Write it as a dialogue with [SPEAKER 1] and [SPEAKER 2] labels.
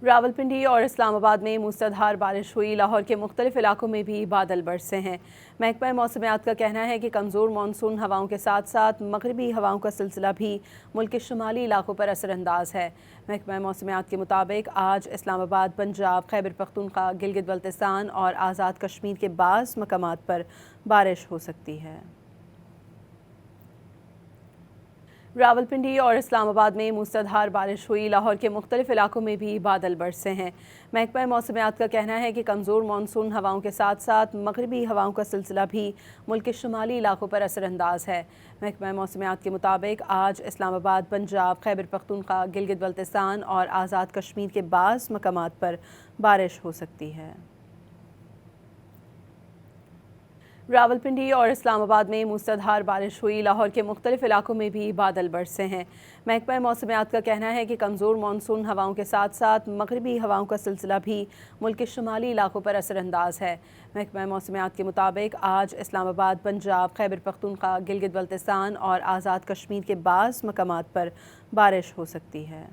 [SPEAKER 1] راولپنڈی اور اسلام آباد میں موسلادھار بارش ہوئی۔ لاہور کے مختلف علاقوں میں بھی بادل برسے ہیں۔ محکمہ موسمیات کا کہنا ہے کہ کمزور مانسون ہواؤں کے ساتھ ساتھ مغربی ہواؤں کا سلسلہ بھی ملک کے شمالی علاقوں پر اثر انداز ہے۔ محکمہ موسمیات کے مطابق آج اسلام آباد، پنجاب، خیبر پختونخوا، گلگت بلتستان اور آزاد کشمیر کے بعض مقامات پر بارش ہو سکتی ہے۔ راولپنڈی اور اسلام آباد میں موسلادھار بارش ہوئی۔ لاہور کے مختلف علاقوں میں بھی بادل برسے ہیں۔ محکمہ موسمیات کا کہنا ہے کہ کمزور مانسون ہواؤں کے ساتھ ساتھ مغربی ہواؤں کا سلسلہ بھی ملک کے شمالی علاقوں پر اثر انداز ہے۔ محکمہ موسمیات کے مطابق آج اسلام آباد، پنجاب، خیبر پختونخوا، گلگت بلتستان اور آزاد کشمیر کے بعض مقامات پر بارش ہو سکتی ہے۔ راولپنڈی اور اسلام آباد میں موسلادھار بارش ہوئی۔ لاہور کے مختلف علاقوں میں بھی بادل برسے ہیں۔ محکمہ موسمیات کا کہنا ہے کہ کمزور مانسون ہواؤں کے ساتھ ساتھ مغربی ہواؤں کا سلسلہ بھی ملک کے شمالی علاقوں پر اثر انداز ہے۔ محکمہ موسمیات کے مطابق آج اسلام آباد، پنجاب، خیبر پختونخوا، گلگت بلتستان اور آزاد کشمیر کے بعض مقامات پر بارش ہو سکتی ہے۔